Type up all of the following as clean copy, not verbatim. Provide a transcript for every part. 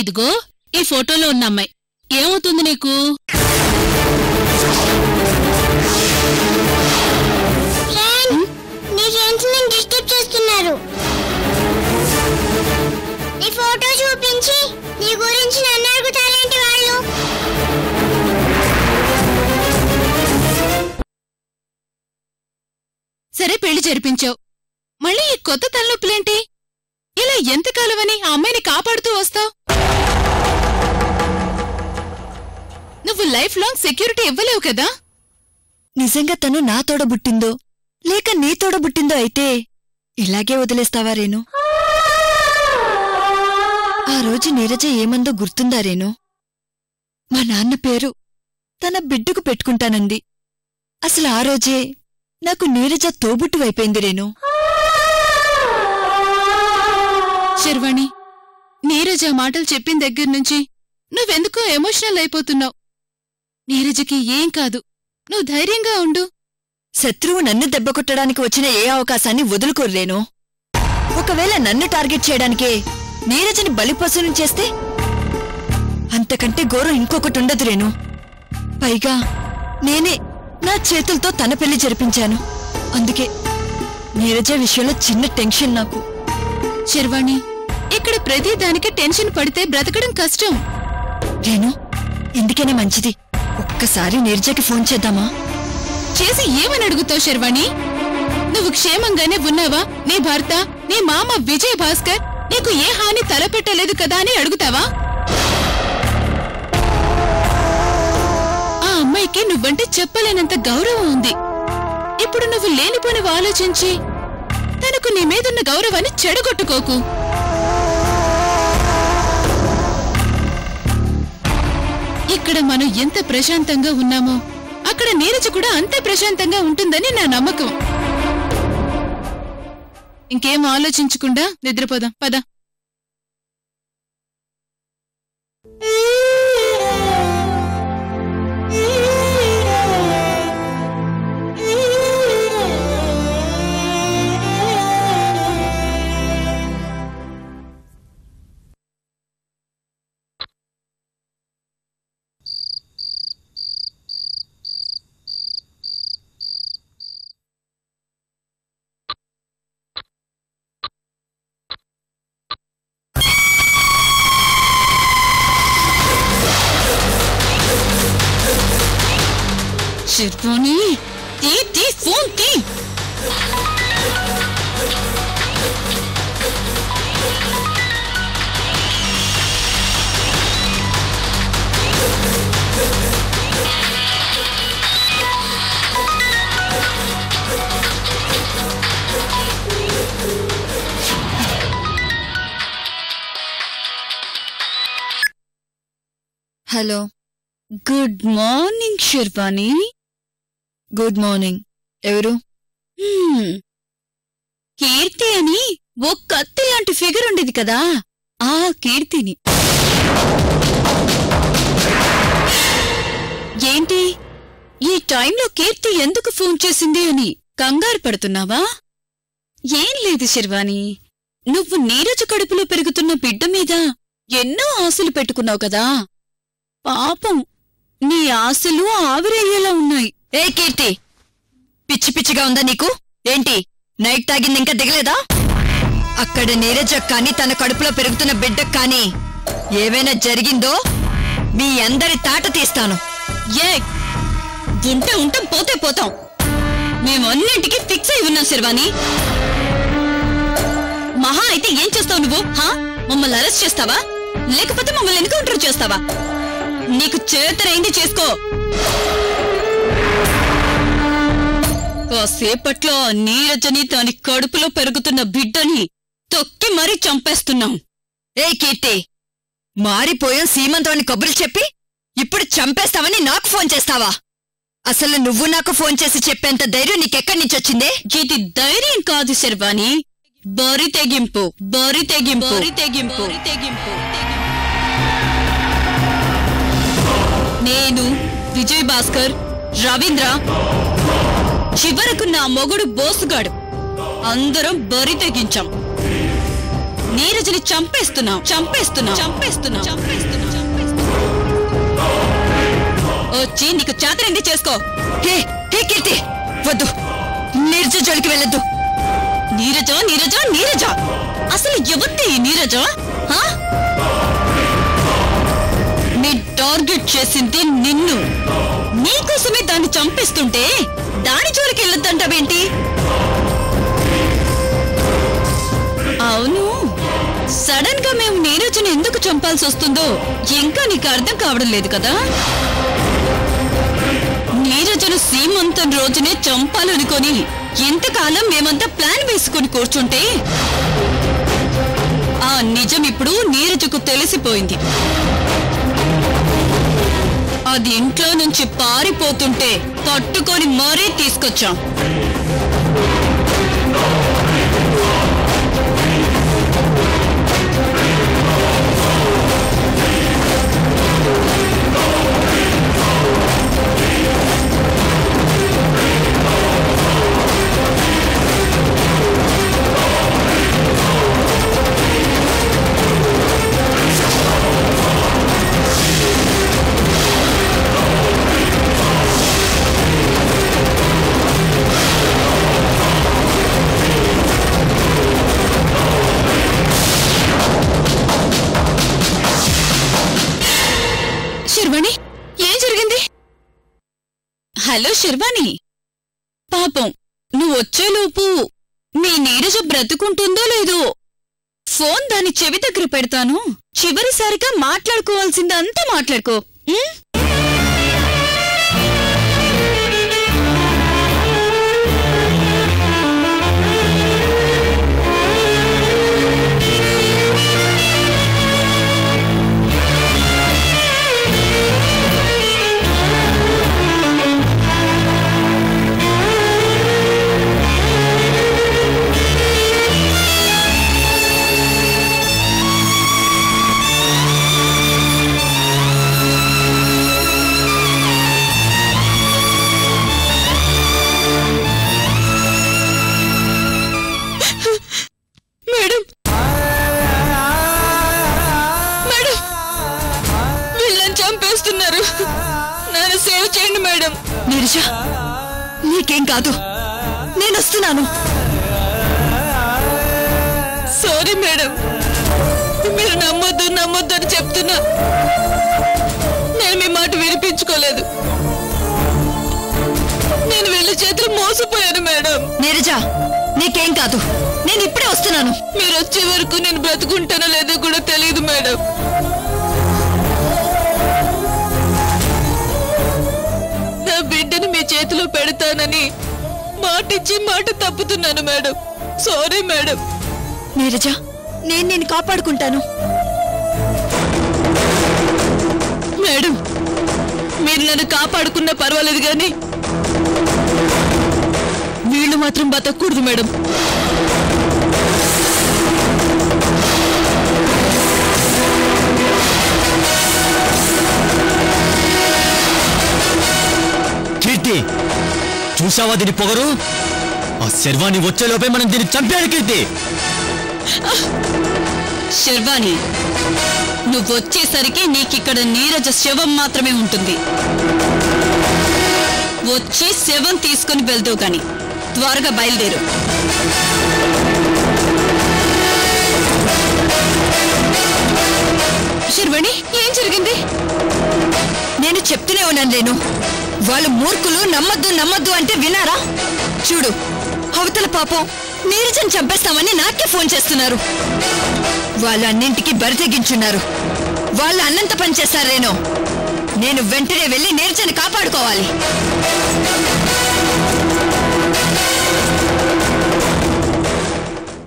ఇదిగో ఈ ఫోటోలో ఉన్న అమ్మాయి ఏమవుతుంది నీకు? నీ ఫోటో చూపించి నీ గురించి నన్ను అడుగుతారేంటి వాళ్ళు? సరే పెళ్లి జరిపించావు, మళ్ళీ ఈ కొత్త తలనొప్పులేంటి? ఇలా ఎంతకాలమని ఆ అమ్మాయిని కాపాడుతూ వస్తావు? నువ్వు లైఫ్ లాంగ్ సెక్యూరిటీ ఇవ్వలేవు కదా? నిజంగా తను నా తోడబుట్టిందో లేక నీ తోడబుట్టిందో అయితే ఇలాగే వదిలేస్తావా రేణు? ఆ రోజు నీరజ ఏమందో గుర్తుందా రేణు? మా నాన్న పేరు తన బిడ్డకు పెట్టుకుంటానంది. అసలు ఆ రోజే నాకు నీరజ తోబుట్టువైపోయింది రేణు. శర్వాణి, నీరజ మాటలు చెప్పిన దగ్గర్నుంచి నువ్వెందుకో ఎమోషనల్ అయిపోతున్నావు. నీరజకి ఏం కాదు, నువ్వు ధైర్యంగా ఉండు. శత్రువు నన్ను దెబ్బకొట్టడానికి వచ్చిన ఏ అవకాశాన్ని వదులుకోలేను. ఒకవేళ నన్ను టార్గెట్ చేయడానికే నీరజని బలిపశువుని చేస్తే అంతకంటే ఘోరం ఇంకొకటి ఉండదు రేణు. పైగా నేనే నా చేతులతో తన పెళ్లి జరిపించాను. అందుకే నీరజ విషయంలో చిన్న టెన్షన్ నాకు. శర్వాణి, ఇక్కడ ప్రతి దానికి టెన్షన్ పడితే బ్రతకడం కష్టం. రేణు, ఎందుకనే మంచిది ఒక్కసారి నీరజకి ఫోన్ చేద్దామా? చేసి ఏమని అడుగుతావు శర్వాణి? నువ్వు క్షేమంగానే ఉన్నావా? నీ భర్త, నీ మామ విజయ్ భాస్కర్ నీకు ఏ హాని తలపెట్టలేదు కదా అని అడుగుతావా? ఆ అమ్మాయికి నువ్వంటే చెప్పలేనంత గౌరవం ఉంది. ఇప్పుడు నువ్వు లేనిపోనివి ఆలోచించి తనకు నీ మీదున్న గౌరవాన్ని చెడగొట్టుకోకు. ఇక్కడ మనం ఎంత ప్రశాంతంగా ఉన్నామో అక్కడ నీరజ కూడా అంతే ప్రశాంతంగా ఉంటుందని నా నమ్మకం. ఇంకేం ఆలోచించకుండా నిద్రపోదాం, పద. శర్వాణి, తీ ఫోన్ తీ. Hello, good morning Sharvani. Good morning. ఎవరు? కీర్తి అని ఓ కత్తి లాంటి ఫిగర్ ఉండేది కదా, ఆ కీర్తిని. ఏంటి ఈ టైంలో కీర్తి ఎందుకు ఫోన్ చేసింది అని కంగారు పడుతున్నావా? ఏం లేదు శర్వాణి, నువ్వు నీరజ కడుపులో పెరుగుతున్న బిడ్డ మీద ఎన్నో ఆశలు పెట్టుకున్నావు కదా. పాపం నీ ఆశలు ఆవిరయ్యేలా ఉన్నాయి. ఏ కీర్తి, పిచ్చి పిచ్చిగా ఉందా నీకు? ఏంటి నైట్ తాగింది ఇంకా దిగలేదా? అక్కడ నీరజ కానీ తన కడుపులో పెరుగుతున్న బిడ్డకు కానీ ఏమైనా జరిగిందో మీ అందరి తాట తీస్తాను. ఏ ఉంటే ఉంటాం, పోతే పోతాం. మేమన్నింటికి ఫిక్స్ అయి ఉన్నాం శర్వాణి. మహా అయితే ఏం చేస్తావు నువ్వు? మమ్మల్ని అరెస్ట్ చేస్తావా, లేకపోతే మమ్మల్ని ఎన్కౌంటర్ చేస్తావా? నీకు చేతరైంది చేసుకో. కాసేపట్లో నీరజని దాని కడుపులో పెరుగుతున్న బిడ్డని తొక్కి మరీ చంపేస్తున్నాం. ఏ కీర్తి, మారిపోయాం సీమంతోని కబుర్లు చెప్పి ఇప్పుడు చంపేస్తావని నాకు ఫోన్ చేస్తావా? అసలు నువ్వు నాకు ఫోన్ చేసి చెప్పేంత ధైర్యం నీకెక్కడి నుంచి వచ్చిందే? ఇది ధైర్యం కాదు శర్వాణి, బరి తెగింపు. బరి తెగింపు, బరి తెగింపు, తెగింపు. నేను, విజయ్ భాస్కర్, రవీంద్ర, చివరకు నా మొగుడు బోసుగాడు అందరం బరి తెగించాం. నీరజని చంపేస్తున్నా. వచ్చి నీకు చేతనండి చేసుకో. హే హే కీర్తి, వద్దు, నీరజ జోలికి వెళ్ళొద్దు. నీరజ అసలు ఎవరిది నీరజ? నీ టార్గెట్ చేసింది నిన్ను. నీకోసమే దాన్ని చంపేస్తుంటే దాని జోలికి వెళ్ళొద్దంటావేంటి? అవును, సడన్ గా మేము నీరజను ఎందుకు చంపాల్సి వస్తుందో ఇంకా నీకు అర్థం కావడం లేదు కదా. నీరజను సీమంతం రోజునే చంపాలనుకొని ఎంతకాలం మేమంతా ప్లాన్ వేసుకుని కూర్చుంటే ఆ నిజం ఇప్పుడు నీరజకు తెలిసిపోయింది. అది ఇంట్లో నుంచి పారిపోతుంటే పట్టుకొని మరీ తీసుకొచ్చాం. శర్వాణి, ఏం జరిగింది? హలో శర్వాణి, పాపం నువ్వు వచ్చేలోపు మీ నీరజ బ్రతుకుంటుందో లేదో ఫోన్ దాని చెవి దగ్గర పెడతాను. చివరిసారిగా మాట్లాడుకోవాల్సిందంతా మాట్లాడుకో. నన్ను సేవ్ చేయండి మేడం. నీరజ, నీకేం కాదు, నేను వస్తున్నాను. సారీ మేడం, మీరు నమ్మొద్దు అని చెప్తున్నా. నేను మీ మాట వినిపించుకోలేదు. నేను వీళ్ళ చేతులు మోసపోయాను మేడం. నీరజ, నీకేం కాదు, నేను ఇప్పుడే వస్తున్నాను. మీరు వచ్చే వరకు నేను బ్రతుకుంటానో లేదో కూడా తెలియదు మేడం. నా బిడ్డను మీ చేతిలో పెడతానని మాటిచ్చి మాట తప్పుతున్నాను మేడం. Sorry madam. నీరజ, నేను కాపాడుకుంటాను. మేడం, మీరు నన్ను కాపాడుకున్నా పర్వాలేదు గాని వీళ్ళు మాత్రం బతకూడదు మేడం. కీర్తి, చూసావా దీని పొగరు? ఆ శర్వాణి వచ్చేలోపే మనం దీన్ని చంపాడు. కీర్తి, శర్వాణి, నువ్వొచ్చేసరికి నీకిక్కడ నీరజ శవం మాత్రమే ఉంటుంది. వచ్చి శవం తీసుకుని వెళ్తావు గాని త్వరగా బయలుదేరు. శర్వాణి, ఏం జరిగింది? నేను చెప్తూనే ఉన్నాను లేను. వాళ్ళు మూర్ఖులు, నమ్మద్దు అంటే వినారా? చూడు, అవతల పాపం నీరజను చంపేస్తామని నాకే ఫోన్ చేస్తున్నారు. వాళ్ళు అన్నింటికి బరి తెగించున్నారు. వాళ్ళు అన్నంత పని చేస్తారేనో. నేను వెంటనే వెళ్ళి నీరజని కాపాడుకోవాలి.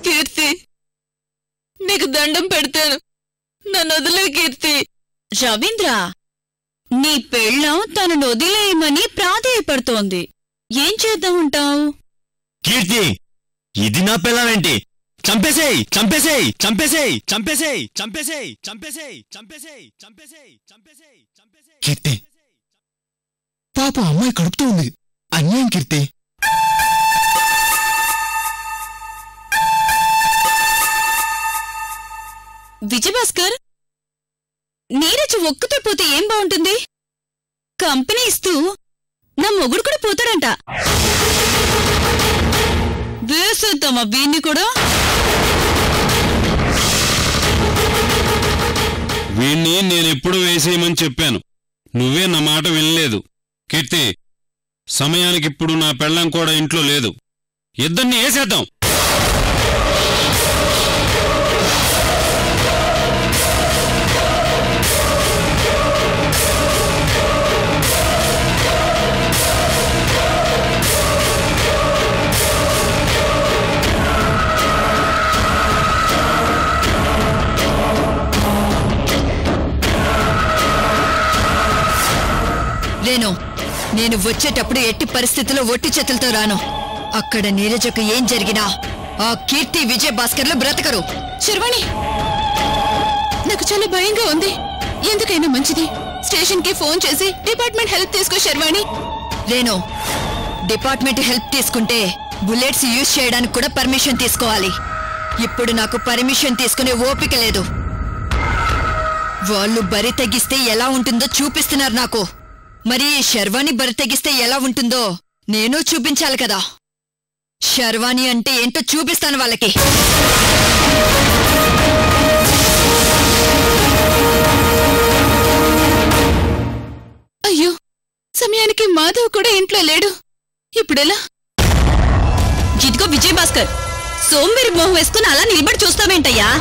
కీర్తి, నీకు దండం పెడతాను, నన్ను వదిలే కీర్తి. రవీంద్ర, నీ పెళ్ళం తనను వదిలేయమని ప్రాధేయపడుతోంది. ఏం చేద్దామంటావు? కీర్తి, ఇది నా పిల్లవేంటి? చంపేసేయ్, చంపేసేయ్, చంపేసేయ్, చంపేసేయ్, చంపేసేయ్, చంపేసేయ్, చంపేసేయ్, చంపేసేయ్, చంపేసేయ్, చంపేసేయ్. కీర్తి, పాప అమ్మాయి కడుపుతూ ఉంది. అన్యాయం కీర్తి. విజయభాస్కర్, నీరజ్ ఒక్కతే పోతే ఏం బాగుంటుంది? కంపెనీ ఇస్తూ నా మొగుడు కూడా పోతాడంట. వేసేద్దామా వీణ్ణి కూడా? వీణ్ణి నేనెప్పుడు వేసేయమని చెప్పాను, నువ్వే నా మాట వినలేదు. కీర్తి, సమయానికిప్పుడు నా పెళ్ళం కూడా ఇంట్లో లేదు. ఇద్దరిని వేసేద్దాం. నేను వచ్చేటప్పుడు ఎట్టి పరిస్థితుల్లో ఒట్టి చేతులతో రాను. అక్కడ నీరజకు ఏం జరిగినా ఆ కీర్తి విజయభాస్కర్లు బ్రతకరు. శర్వాణి, నాకు చాలా భయంగా ఉంది. ఎందుకైనా మంచిది స్టేషన్ కి ఫోన్ చేసి డిపార్ట్మెంట్ హెల్ప్ తీసుకో శర్వాణి. రేణు, డిపార్ట్మెంట్ హెల్ప్ తీసుకుంటే బుల్లెట్స్ యూజ్ చేయడానికి కూడా పర్మిషన్ తీసుకోవాలి. ఇప్పుడు నాకు పర్మిషన్ తీసుకునే ఓపిక లేదు. వాళ్ళు బరి తెగిస్తే ఎలా ఉంటుందో చూపిస్తున్నారు నాకు. మరి శర్వాణి బరి తెగిస్తే ఎలా ఉంటుందో నేను చూపించాలి కదా. శర్వాణి అంటే ఏంటో చూపిస్తాను వాళ్ళకి. అయ్యో, సమయానికి మాధవ్ కూడా ఇంట్లో లేడు. ఇప్పుడెలా? ఇదిగో విజయభాస్కర్, సోంబేరి మొహం వేసుకుని అలా నిలబడి చూస్తావేంటయ్యా?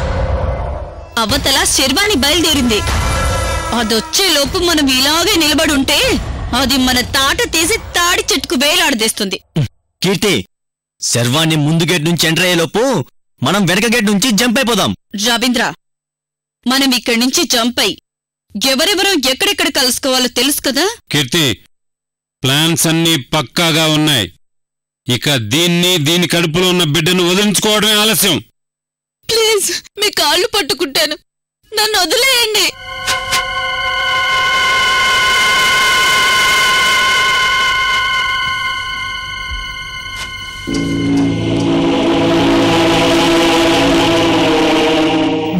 అవతల శర్వాణి బయలుదేరింది. అదొచ్చే లోపు మనం ఇలాగే నిలబడుంటే అది మన తాట తీసి తాడి చెట్టుకు వేలాడదీస్తుంది. కీర్తి, శర్వాణి ముందు గేట్ నుంచి ఎంటర్ అయ్యేలోపు మనం వెనక గేట్ నుంచి జంప్ అయిపోదాం. రవీంద్ర, మనం ఇక్కడి నుంచి జంప్ అయి ఎవరెవరో ఎక్కడెక్కడ కలుసుకోవాలో తెలుసు కదా. కీర్తి, ప్లాన్స్ అన్నీ పక్కాగా ఉన్నాయి. ఇక దీని కడుపులో ఉన్న బిడ్డను వదిలించుకోవడమే ఆలస్యం. ప్లీజ్, మీ కాళ్ళు పట్టుకుంటాను, నన్ను వదిలేయండి.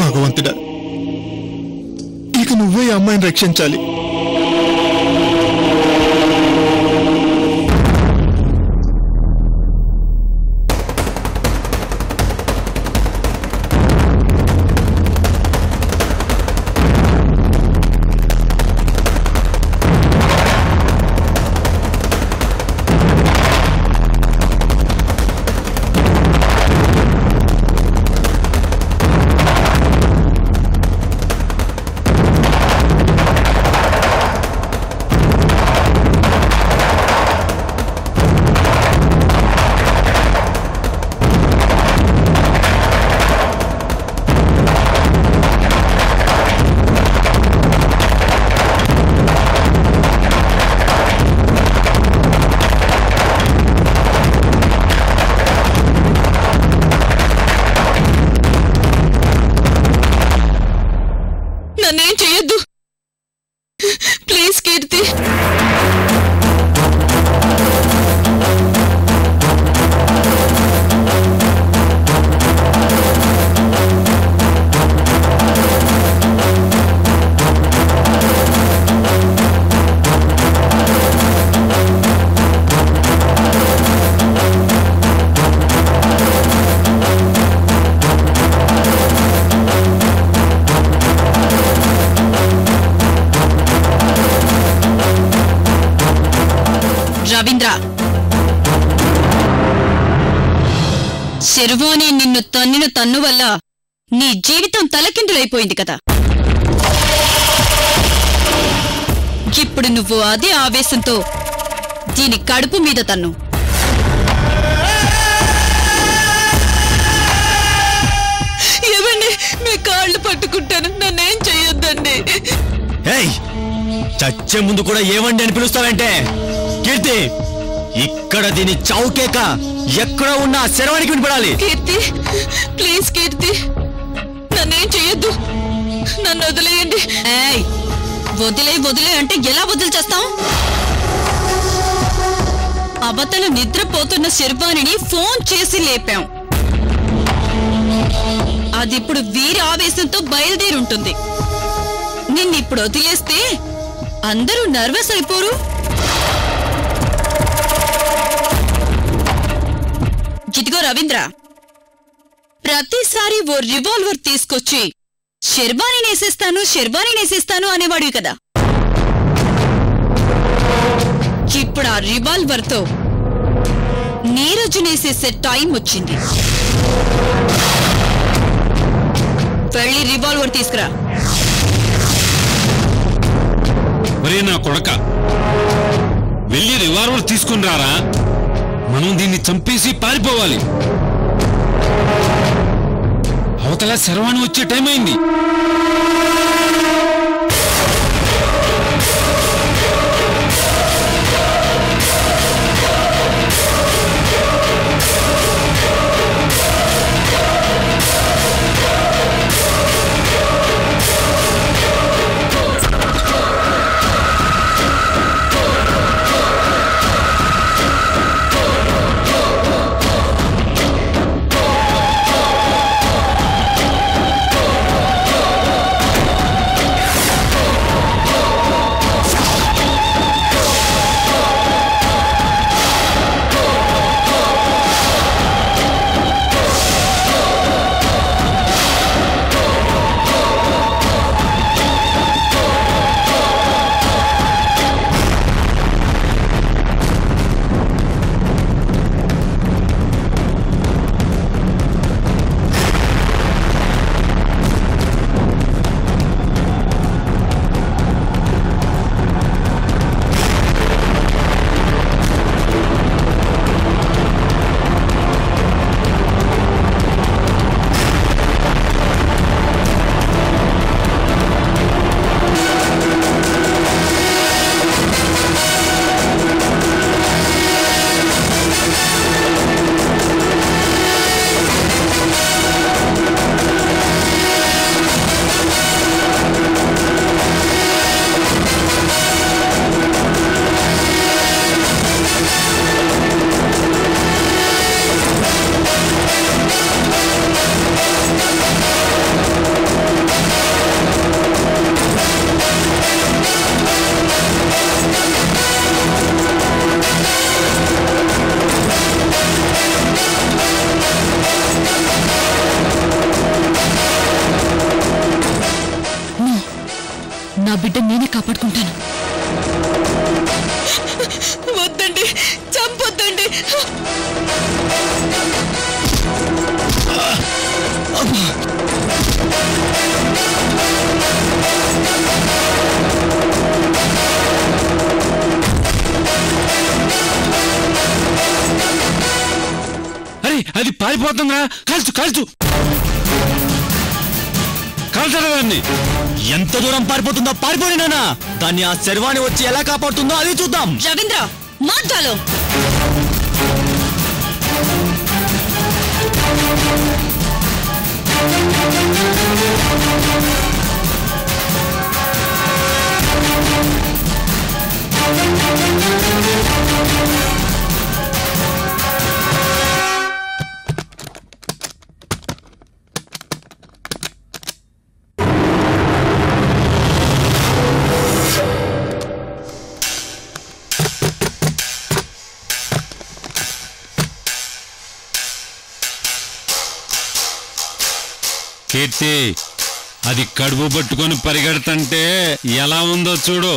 భగవంతుడా, ఇక నువ్వే ఈ అమ్మాయిని రక్షించాలి. నన్నేం చెయ్యొద్దు ప్లీజ్ కీర్తి. రవీంద్ర, శర్వాణి నిన్ను తన్నిన తన్ను వల్ల నీ జీవితం తలకిందులైపోయింది కదా. ఇప్పుడు నువ్వు అదే ఆవేశంతో దీని కడుపు మీద తన్ను. ఏమండి, మీ కాళ్ళు పట్టుకుంటాను, నన్నేం చెయ్యొద్దండి. చచ్చే ముందు కూడా ఏవండి అని పిలుస్తావంటే? కీర్తి, ఇక్కడ దీని చౌకేక ఎక్కడ ఉన్నా శర్వాణికి వినపడాలి. కీర్తి, ప్లీజ్ కీర్తి, నన్నేం చెయ్యొద్దు, నన్ను వదిలేయండి. వదిలే అంటే ఎలా వదిలి చేస్తాం? అవతల నిద్రపోతున్న శర్వాణిని ఫోన్ చేసి లేపాం. అదిప్పుడు వీరి ఆవేశంతో బయలుదేరుంటుంది. నిన్నిప్పుడు వదిలేస్తే అందరూ నర్వస్ అయిపోరు? ఇదిగో రవీంద్ర, ప్రతిసారి ఓ రివాల్వర్ తీసుకొచ్చి శర్వాణినేసేస్తాను అనేవాడివి కదా. ఇప్పుడు ఆ రివాల్వర్తో నీరజునేసేసే టైం వచ్చింది. వెళ్ళి రివాల్వర్ తీసుకురా. ఒరే నా కొడక, వెళ్ళి రివాల్వర్ తీసుకుని రారా. మనం దీన్ని చంపేసి పారిపోవాలి. అవతల శర్వాణి వచ్చే టైం అయింది. నా బిడ్డ నేనే కాపాడుకుంటాను. వద్దండి, చంపొద్దండి. అరే అది పారిపోతుందా? కాల్చు కాల్చు కాల్చరా దాన్ని. ఎంత దూరం పారిపోతుందో పారిపోయి నానా. దాన్ని ఆ శర్వాణి వచ్చి ఎలా కాపాడుతుందో అది చూద్దాం. రవీంద్ర మాట్లాడు. కీర్తి, అది కడుపు పట్టుకొని పరిగెడుతుంటే ఎలా ఉందో చూడు.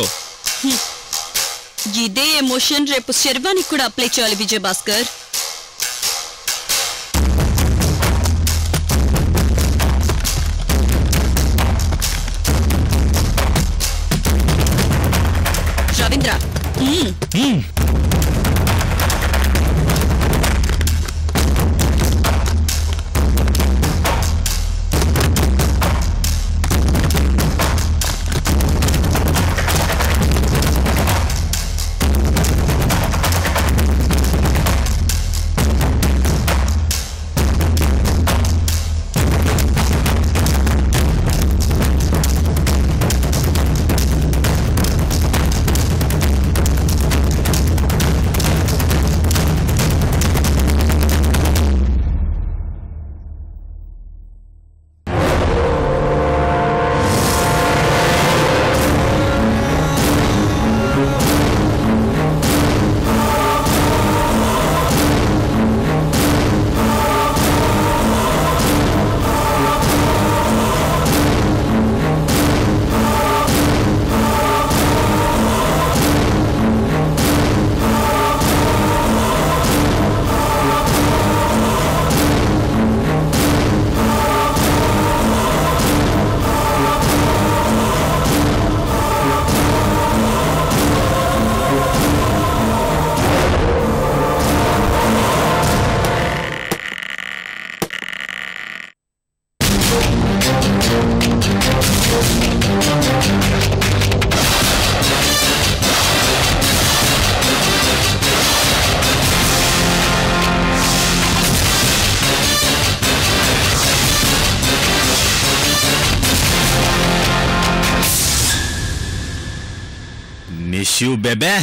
ఇదే ఎమోషన్ రేపు శర్వానికి కూడా అప్లై చేయాలి Vijay Bhaskar. Ravindra miss you baby.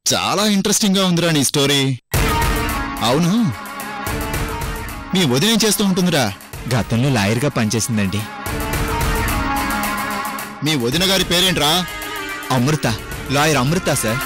చాలా ఇంట్రెస్టింగ్ గా ఉందిరా నీ స్టోరీ. అవును, మీ వదిన ఏం చేస్తూ ఉంటుందిరా? గతంలో లాయర్గా పనిచేసిందండి. మీ వదిన గారి పేరేంట్రా? అమృత, లాయర్ అమృత సార్.